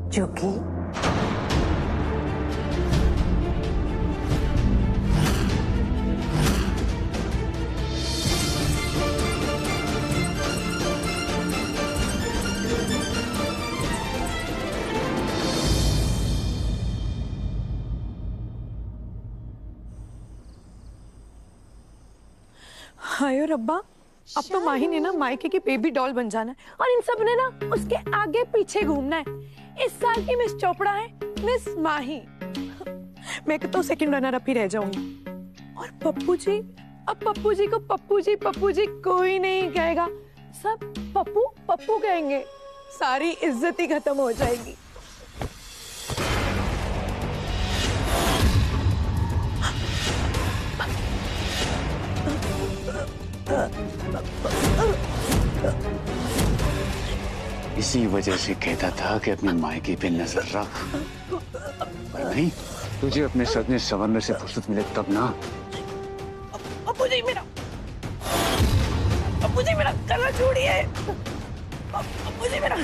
चुकी हाय रब्बा, अब तो माही ने ना मायके की बेबी डॉल बन जाना है और इन सब ने ना उसके आगे पीछे घूमना है। इस साल की मिस चोपड़ा है मिस माही। मैं तो सेकंड रनर अप ही रह जाऊंगी। और पप्पू जी, अब पप्पू जी को पप्पू जी कोई नहीं कहेगा, सब पप्पू पप्पू कहेंगे। सारी इज्जत ही खत्म हो जाएगी। इसी वजह से कहता था कि अपनी मायके पे नजर रख। नहीं, तुझे अपने सजने संवरने से फुर्सत मिले तब ना। पप्पू जी मेरा गला छोड़िए। पप्पू जी मेरा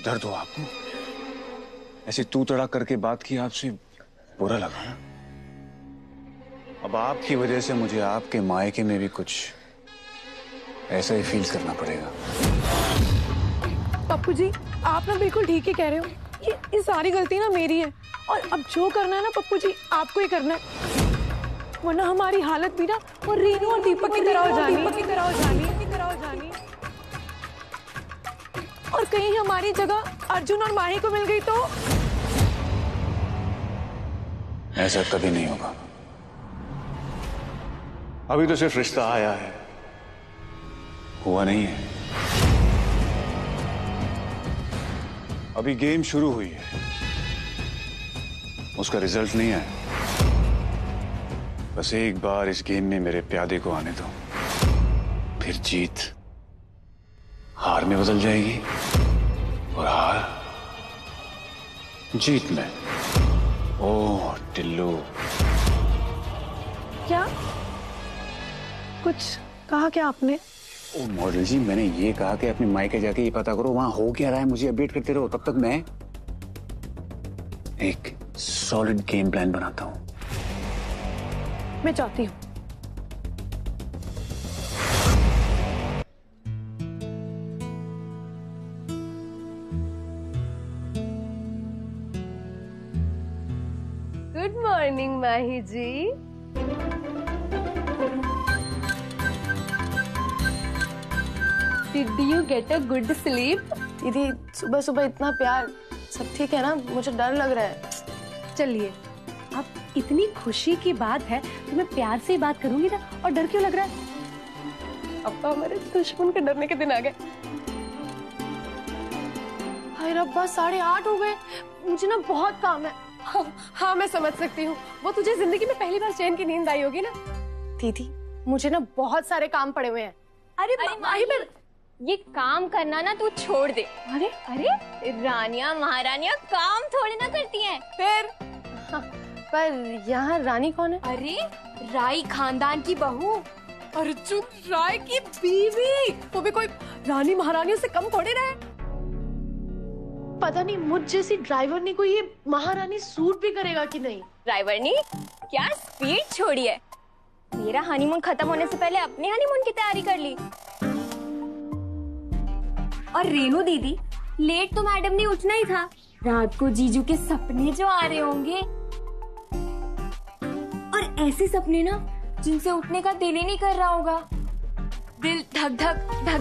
दर्द हो आपको? ऐसे तू तड़ा करके बात की आपसे बुरा लगा ना? अब आपकी वजह से मुझे आपके मायके में भी कुछ ऐसा ही फील करना पड़ेगा। पप्पू जी, आप ना बिल्कुल ठीक ही कह रहे हो। ये सारी गलती ना मेरी है और अब जो करना है ना पप्पू जी आपको ही करना है, वरना हमारी हालत भी ना और रीनू और दीपक की तरह हो जानी। और कहीं हमारी जगह अर्जुन और माही को मिल गई तो? ऐसा कभी नहीं होगा। अभी तो सिर्फ रिश्ता आया है, हुआ नहीं है। अभी गेम शुरू हुई है, उसका रिजल्ट नहीं आया। बस एक बार इस गेम में मेरे प्यादे को आने दो, फिर जीत हार में बदल जाएगी और हार जीत में। ओह टिल्लू, क्या कुछ कहा क्या आपने? ओ मॉडल जी, मैंने ये कहा कि अपने मायके जाके ये पता करो वहां हो क्या रहा है, मुझे अपडेट करते रहो। तब तक मैं एक सॉलिड गेम प्लान बनाता हूं। मैं चाहती हूँ। Good morning Mahi ji. Did you get a good sleep? दीदी सुबह सुबह इतना प्यार, सब ठीक है ना? मुझे डर लग रहा है। चलिए, अब इतनी खुशी की बात है तो मैं प्यार से ही बात करूंगी ना। और डर क्यों लग रहा है? अब तो हमारे दुश्मन के डरने के दिन आ गए। हाय रब्बा, 8:30 हो गए। मुझे ना बहुत काम है। हाँ मैं समझ सकती हूँ, वो तुझे जिंदगी में पहली बार चैन की नींद आई होगी ना। दीदी मुझे ना बहुत सारे काम पड़े हुए हैं। अरे माही, ये काम करना ना तू छोड़ दे। अरे अरे रानियां महारानियां काम थोड़ी ना करती हैं। फिर पर यहाँ रानी कौन है? अरे राय खानदान की बहू, अर्जुन राय की बीवी। वो भी कोई रानी महारानियों से कम थोड़ी ना है। पता नहीं मुझ जैसी ड्राइवर ने को ये महारानी सूट भी करेगा कि नहीं। ड्राइवर ने क्या स्पीड छोड़ी है। मेरा हनीमून खत्म होने से पहले अपने हनीमून की तैयारी कर ली। और रेनू दीदी, लेट तो मैडम ने उठना ही था। रात को जीजू के सपने जो आ रहे होंगे, और ऐसे सपने ना जिनसे उठने का दिल ही नहीं कर रहा होगा। दिल धक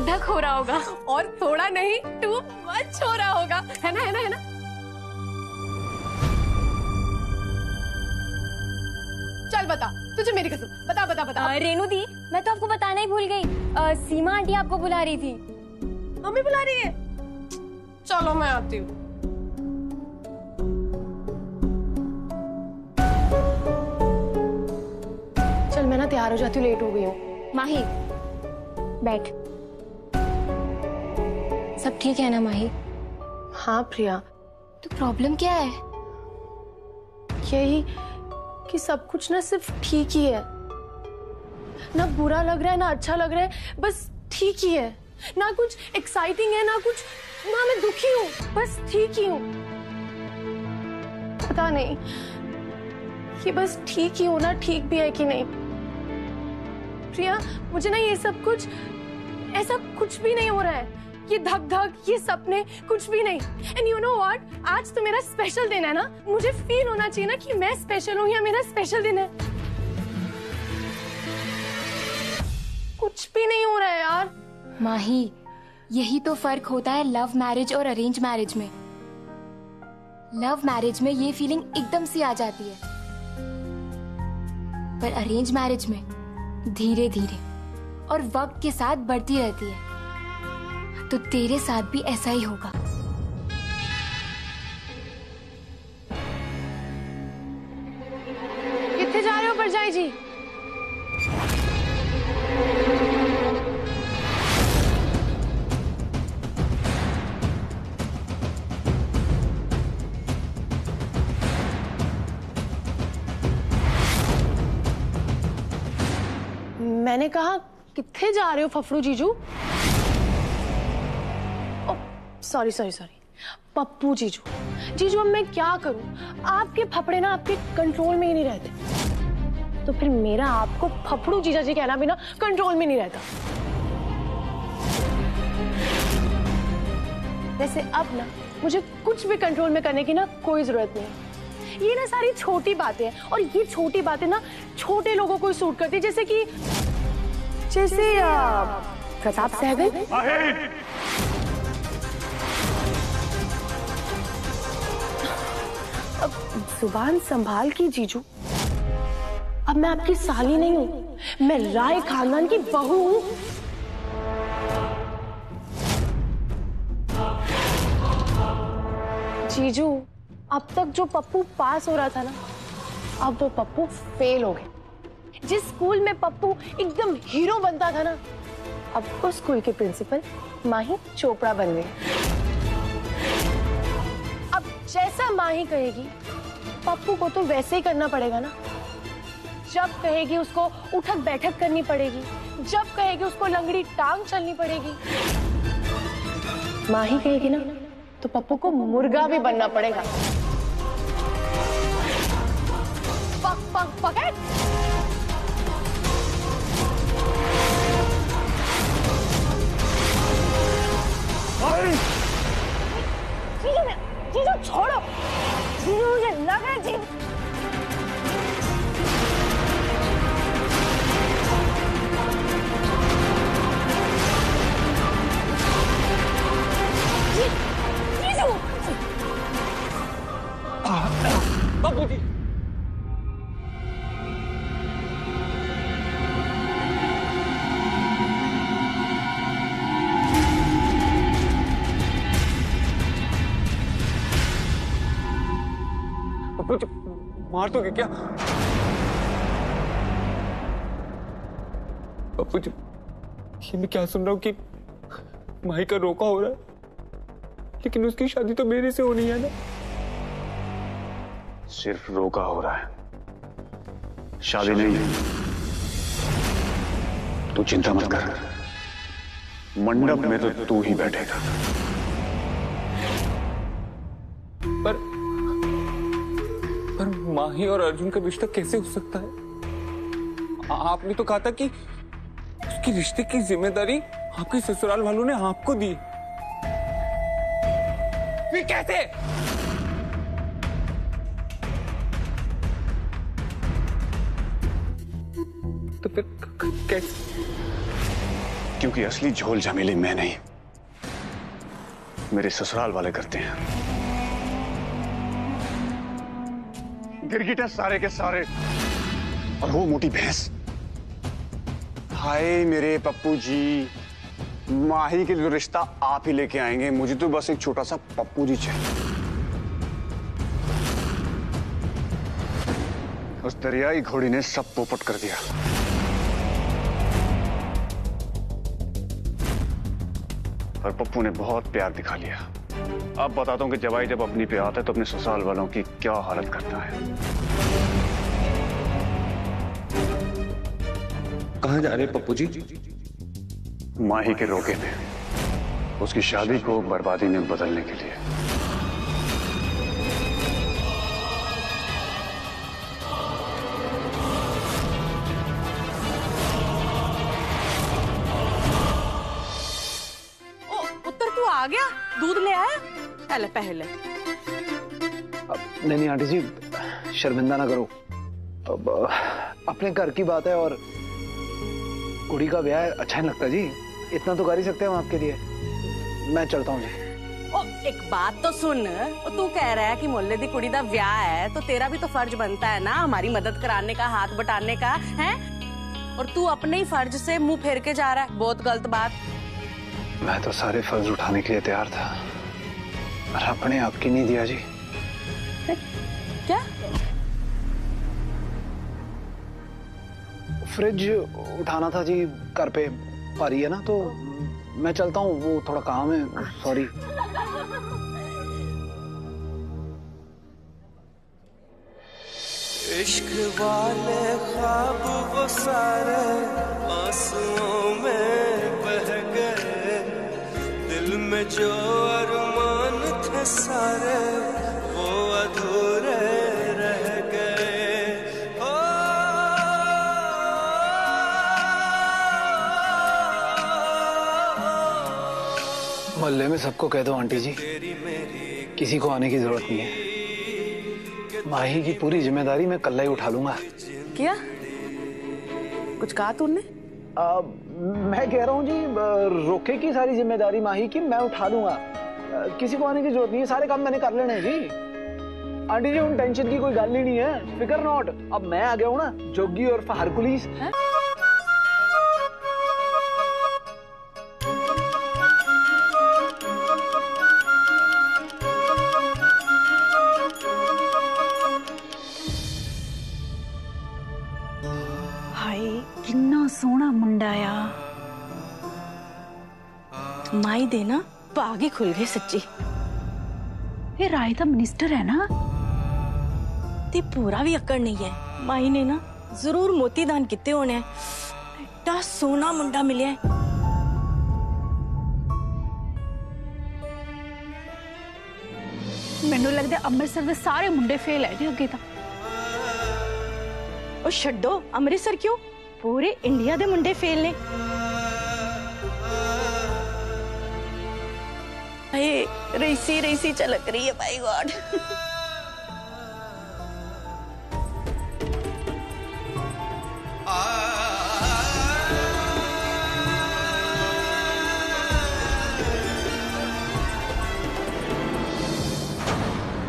धक हो रहा होगा। और थोड़ा नहीं, टू मच हो रहा होगा। है ना, है ना, है ना? चल बता, तुझे मेरी कसम, बता बता बता। रेनू दी, मैं तो आपको बताना ही भूल गई। सीमा आंटी आपको बुला रही थी। मम्मी बुला रही है? चलो मैं आती हूँ। चल मैं ना तैयार हो जाती हूँ, लेट हो गई हूँ। माही बैठ। सब ठीक है ना माही? हाँ प्रिया। तो प्रॉब्लम क्या है? यही कि सब कुछ ना सिर्फ ठीक ही है। ना बुरा लग रहा है ना अच्छा लग रहा है, बस ठीक ही है। ना कुछ एक्साइटिंग है ना कुछ, ना मैं दुखी हूँ, बस ठीक ही हूँ। पता नहीं कि बस ठीक ही होना ठीक भी है कि नहीं। प्रिया, मुझे ना ये सब कुछ, ऐसा कुछ भी नहीं हो रहा है। ये धक धक, ये सपने, कुछ भी नहीं। एंड यू नो व्हाट, आज तो मेरा स्पेशल दिन है ना, मुझे फील होना चाहिए ना कि मैं स्पेशल हूँ या मेरा स्पेशल दिन है। कुछ भी नहीं हो रहा है यार। माही, यही तो फर्क होता है लव मैरिज और अरेंज मैरिज में। लव मैरिज में ये फीलिंग एकदम से आ जाती है, पर अरेंज मैरिज में धीरे धीरे और वक्त के साथ बढ़ती रहती है। तो तेरे साथ भी ऐसा ही होगा। कितने जा रहे हो परजाई जी? मैंने कहा कितने जा रहे हो फफड़ू जीजू? सॉरी सॉरी सॉरी, पप्पू जीजू। जीजू अब मैं क्या करूं? आपके फफड़े ना आपके कंट्रोल में ही नहीं रहते, तो फिर मेरा आपको फफड़ू जीजा जी कहना भी ना कंट्रोल में नहीं रहता। वैसे अब ना मुझे कुछ भी कंट्रोल में करने की ना कोई जरूरत नहीं। ये ना सारी छोटी बातें हैं, और ये छोटी बातें ना छोटे लोगों को ही सूट करती है, जैसे प्रताप सहगल। अब जुबान संभाल की जीजू, अब मैं आपकी साली नहीं हूँ, मैं राय खानदान की बहू हूँ। जीजू, अब तक जो पप्पू पास हो रहा था ना, अब वो पप्पू फेल हो गए। जिस स्कूल में पप्पू एकदम हीरो बनता था ना, अब उस स्कूल के प्रिंसिपल माही चोपड़ा बन गए। अब जैसा माही कहेगी पप्पू को तो वैसे ही करना पड़ेगा ना। जब कहेगी उसको उठक बैठक करनी पड़ेगी, जब कहेगी उसको लंगड़ी टांग चलनी पड़ेगी। माही कहेगी ना तो पप्पू को मुर्गा भी बनना पड़ेगा। पक पक पकड़। जीजू छोड़ो, जीजू मुझे लग रहा है जीजू। जीजू बाबू जी, मार दोगे क्या? पप्पू जी, ये मैं क्या सुन रहा हूँ कि माही का रोका हो रहा है, लेकिन उसकी शादी तो मेरे से होनी है ना। सिर्फ रोका हो रहा है, शादी नहीं। तू चिंता मत कर, मंडप में तो तू ही बैठेगा। पर माही और अर्जुन का रिश्ता कैसे हो सकता है? आपने तो कहा था कि उसके रिश्ते की जिम्मेदारी आपके ससुराल वालों ने आपको दी। फिर कैसे? तो फिर कैसे? क्योंकि असली झोल झमेली मैं नहीं, मेरे ससुराल वाले करते हैं। गिरगिटे सारे के सारे, और वो मोटी भैंस। हाय मेरे पप्पू जी, माही के जो रिश्ता आप ही लेके आएंगे, मुझे तो बस एक छोटा सा पप्पू जी चाहिए। उस दरियाई घोड़ी ने सब पोपट कर दिया। और पप्पू ने बहुत प्यार दिखा लिया। अब बताता हूं कि जवाई जब अपनी पे आता है तो अपने ससुराल वालों की क्या हालत करता है। कहाँ जा रहे पप्पू जी? माही के रोके पे, उसकी शादी को बर्बादी में बदलने के लिए। पुत्र तू आ गया, दूध ले आया? पहले पहले नहीं आंटी जी, शर्मिंदा ना करो। अब अपने घर की बात है और कुड़ी का ब्याह अच्छा नहीं लगता जी, इतना तो कर ही सकते हैं हम आपके लिए। मैं चलता हूँ जी। ओ, एक बात तो सुन, तू कह रहा है कि मोहल्ले दी कुड़ी दा ब्याह है तो तेरा भी तो फर्ज बनता है ना हमारी मदद कराने का, हाथ बटाने का है। और तू अपने ही फर्ज से मुंह फेर के जा रहा है, बहुत गलत बात। मैं तो सारे फर्ज उठाने के लिए तैयार था, पर अपने आप की नहीं दिया जी। क्या? फ्रिज उठाना था जी, घर पे पारी है ना, तो मैं चलता हूँ, वो थोड़ा काम है, सॉरी। इश्क वाले ख्वाब वो सारे आंसुओं में बह गए, दिल में जो अरमान थे सारे वो अधूरे रह गए। ओ मोहल्ले में सबको कह दो आंटी जी, किसी को आने की जरूरत नहीं है। माही की पूरी जिम्मेदारी मैं कल्ला ही उठा लूंगा। क्या कुछ कहा तूने? मैं कह रहा हूँ जी, रोके की सारी जिम्मेदारी माही की मैं उठा लूंगा, किसी को आने की जरूरत नहीं है, सारे काम मैंने कर लेने हैं जी। आंटी जी उन टेंशन की कोई गल ही नहीं है, फिकर नॉट। अब मैं आ गया हूँ ना, जोगी और हरकुलिस। किन्ना सोहना मुंडा आ। माई देना भाग ही खुल गए सच्ची। ये राय दा मिनिस्टर है ना, ते पूरा भी अक्कड़ नहीं है। माई ने ना जरूर मोती दान किते होने। एडा सोना मुंडा मिले। मैनू लगता अमृतसर दे सारे मुंडे फेल है जी अगे तो। और छड्डो अमृतसर क्यों, पूरे इंडिया दे मुंडे फेल ने। रईसी रईसी चलक रही है, बाय गॉड।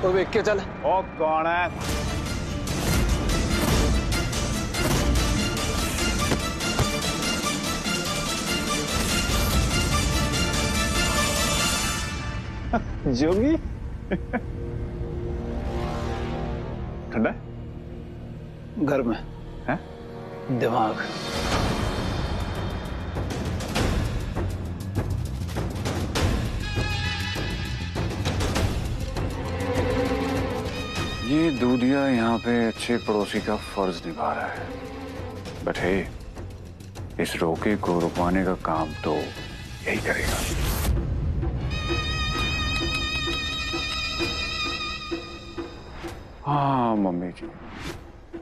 और देख के चल। ओ कौन है? जोगी ठंडा घर में है दिमाग। ये दूधिया यहाँ पे अच्छे पड़ोसी का फर्ज निभा रहा है, बट हे, इस रोके को रुकवाने का काम तो यही करेगा। हाँ मम्मी जी,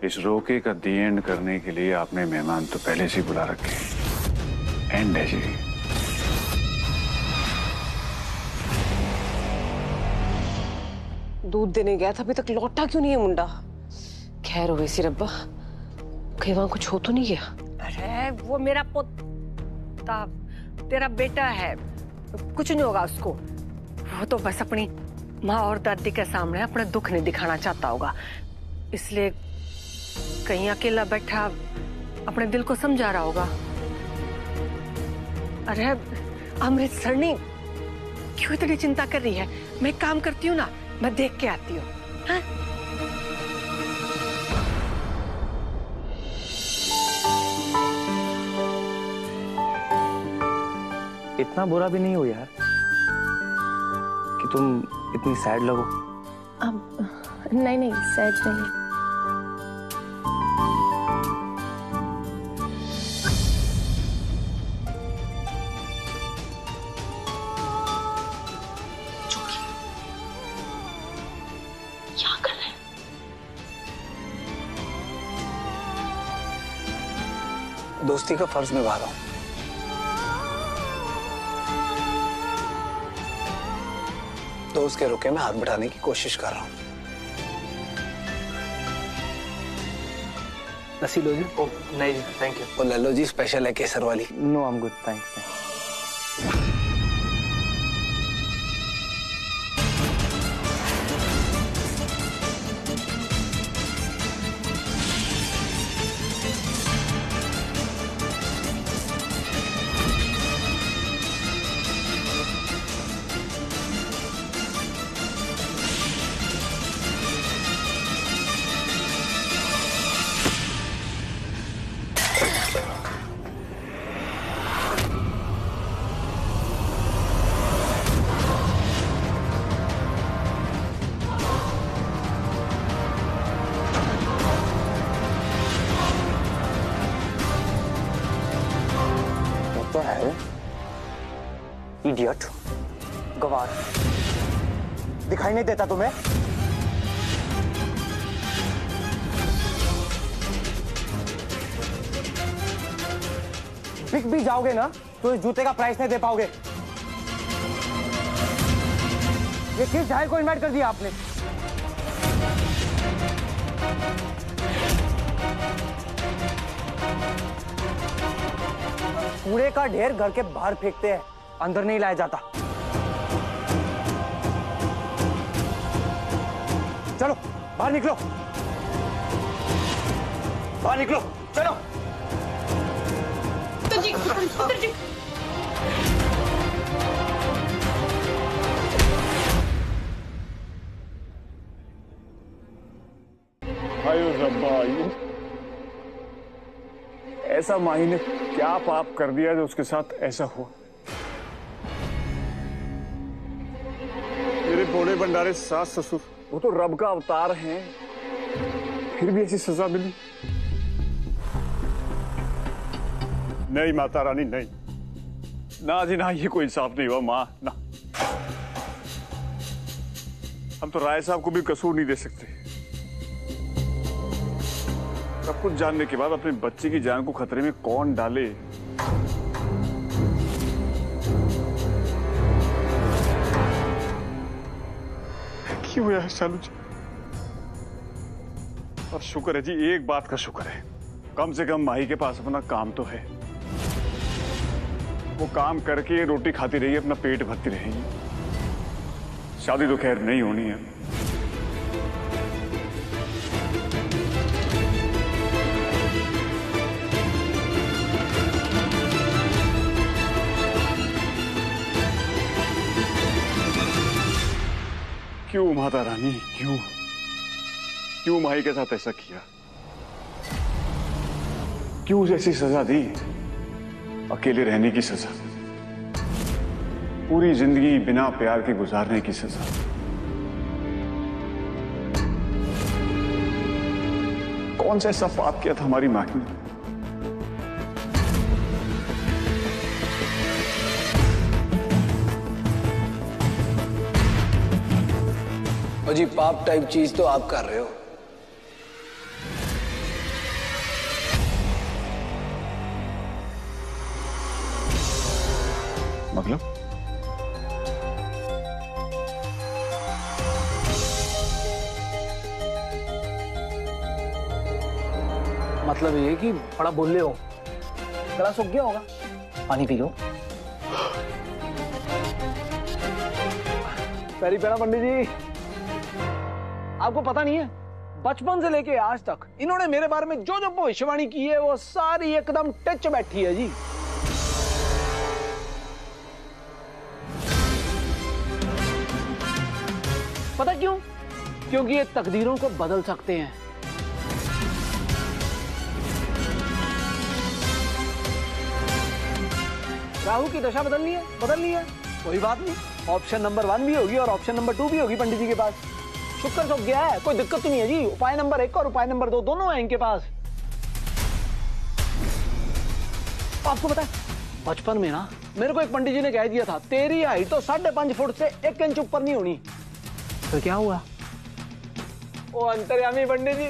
इस रोके का दी एंड करने के लिए आपने मेहमान तो पहले से बुला रखे। एंड है जी। दूध देने गया था, अभी तक लौटा क्यों नहीं है मुंडा? खैर हो गई सी रब्बा, कहीं वहां कुछ हो तो नहीं गया? अरे वो मेरा पोता, तेरा बेटा है, कुछ नहीं होगा उसको। वो तो बस अपनी माँ और दादी के सामने अपना दुख नहीं दिखाना चाहता होगा, इसलिए कहीं अकेला बैठा अपने दिल को समझा रहा होगा। अरे अमृतसरनी क्यों इतनी चिंता कर रही है? मैं एक काम करती हूँ ना, मैं देख के आती हूँ। हाँ? इतना बुरा भी नहीं हो यार कि तुम इतनी सैड लगो। अब नहीं सैड नहीं। दोस्ती का फर्ज निभा रहा हूं। दोस्त के रुके में हाथ बढ़ाने की कोशिश कर रहा हूं। लस्सी लो जी। ओ नहीं जी, थैंक यू। वो ले लो जी, स्पेशल है केसर वाली। No I am good, thanks. Idiot, गवार, दिखाई नहीं देता तुम्हें? बिक भी जाओगे ना तो इस जूते का प्राइस नहीं दे पाओगे। ये किस जाहिल को इनवाइट कर दिया आपने? कूड़े का ढेर घर के बाहर फेंकते हैं, अंदर नहीं लाया जाता। चलो बाहर निकलो, बाहर निकलो, चलो। उधर जी। आयो रब्बा आयो। ऐसा माही ने क्या पाप कर दिया जो उसके साथ ऐसा हुआ? मेरे भोले भंडारे सास ससुर, वो तो रब का अवतार हैं, फिर भी ऐसी सजा मिली? नहीं माता रानी, नहीं, ना जी ना, ये कोई इंसाफ नहीं हुआ माँ, ना। हम तो राय साहब को भी कसूर नहीं दे सकते। सब कुछ जानने के बाद अपने बच्चे की जान को खतरे में कौन डाले? क्यों है शालू जी? और शुक्र है जी, एक बात का शुक्र है, कम से कम माही के पास अपना काम तो है। वो काम करके रोटी खाती रही, अपना पेट भरती रहेगी। शादी तो खैर नहीं होनी है। क्यों माता रानी, क्यों क्यों माही के साथ ऐसा किया? क्यों ऐसी सजा दी? अकेले रहने की सजा, पूरी जिंदगी बिना प्यार के गुजारने की सजा। कौन सा ऐसा पाप किया था हमारी माँ ने? और जी पाप टाइप चीज तो आप कर रहे हो। मतलब ये कि बड़ा बोल हो, गला सूख गया होगा, पानी पी लो। पैरी पैरा पंडित जी, आपको पता नहीं है, बचपन से लेके आज तक इन्होंने मेरे बारे में जो जो भविष्यवाणी की है वो सारी एकदम टच बैठी है जी। पता क्यों? क्योंकि ये तकदीरों को बदल सकते हैं। राहु की दशा बदल ली है, कोई बात नहीं, ऑप्शन नंबर 1 भी होगी और ऑप्शन नंबर 2 भी होगी पंडित जी के पास। शुक्र सूख गया है, कोई दिक्कत नहीं है जी। उपाय नंबर 1 और उपाय नंबर 2 दोनों हैं इनके पास। आपको पता है, बचपन में ना मेरे को एक पंडित जी ने कह दिया था, तेरी हाइट तो 5.5 फुट से 1 इंच ऊपर नहीं होनी। तो क्या हुआ? ओ अंतर्यामी पंडित जी,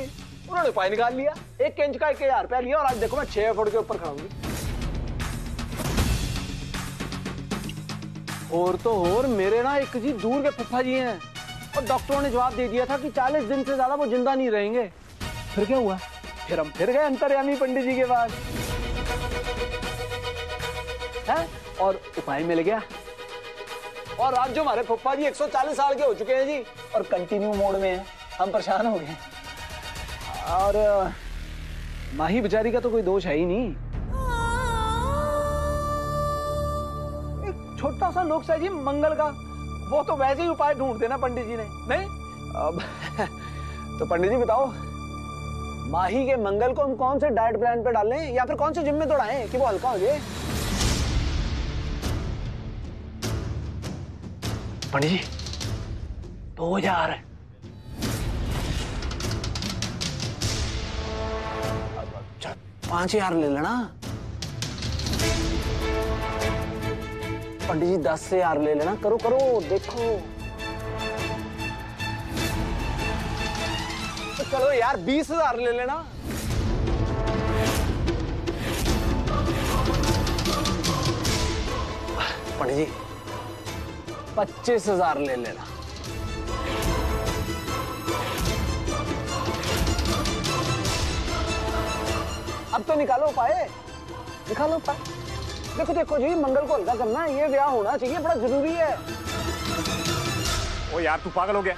उन्होंने उपाय निकाल लिया, 1 इंच का 1000 रुपया लिया और आज देखो मैं 6 फुट के ऊपर खड़ा हूँ। और तो और मेरे ना एक जी दूर के फूफा जी हैं और डॉक्टरों ने जवाब दे दिया था कि 40 दिन से ज्यादा वो जिंदा नहीं रहेंगे। फिर क्या हुआ? फिर हम फिर गए अंतर्यामी पंडित जी के पास है और उपाय मिल गया। और आज जो हमारे फूफा जी 140 साल के हो चुके हैं जी और कंटिन्यू मोड में हैं। हम परेशान हो गए और माही बेचारी का तो कोई दोष है ही नहीं। एक छोटा सा नुस्खा है जी मंगल का, वो तो वैसे ही उपाय ढूंढ देना पंडित जी ने। नहीं अब तो पंडित जी बताओ, माही के मंगल को हम कौन से डाइट प्लान पे डालें या फिर कौन से जिम में दौड़ाएं कि वो हल्का हो जाए? पंडित जी 2000 5000 ले लेना। पंडित जी 10,000 ले लेना। करो करो देखो। तो चलो यार 20,000 ले लेना। पंडित जी 25,000 ले लेना। अब तो निकालो उपाय, निकालो उपाय। देखो देखो जी, मंगल को हल्का करना है, ये ब्याह होना चाहिए, बड़ा जरूरी है। ओ यार तू पागल हो गया?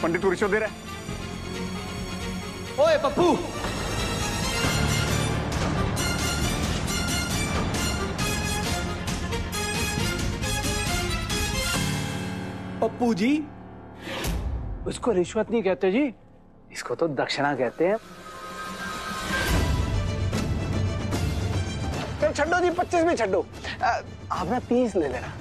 पंडित तू रिश्वत दे रहा है? ओए पप्पू, पप्पू जी उसको रिश्वत नहीं कहते जी, इसको तो दक्षिणा कहते हैं। चल छड्डो जी, 25 में छड्डो। आप ना 30 ले लेना।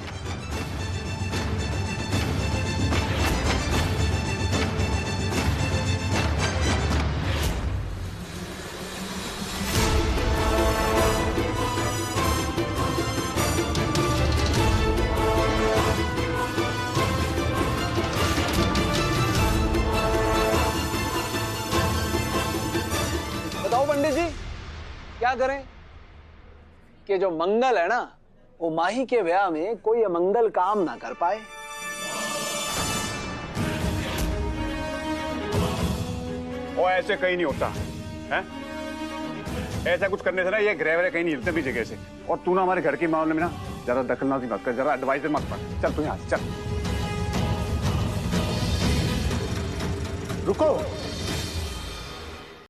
बताओ पंडित जी क्या करें कि जो मंगल है ना वो माही के ब्याह में कोई अमंगल काम ना कर पाए। ओ ऐसे कहीं नहीं होता है, ऐसा कुछ करने से ना ये ग्रह वगैरह कहीं नहीं हिलते भी जगह से। और तू ना हमारे घर के मामले में ना ज्यादा दखलंदाजी मत कर, जरा एडवाइजर मत पड़। चल तू यहाँ से चल। रुको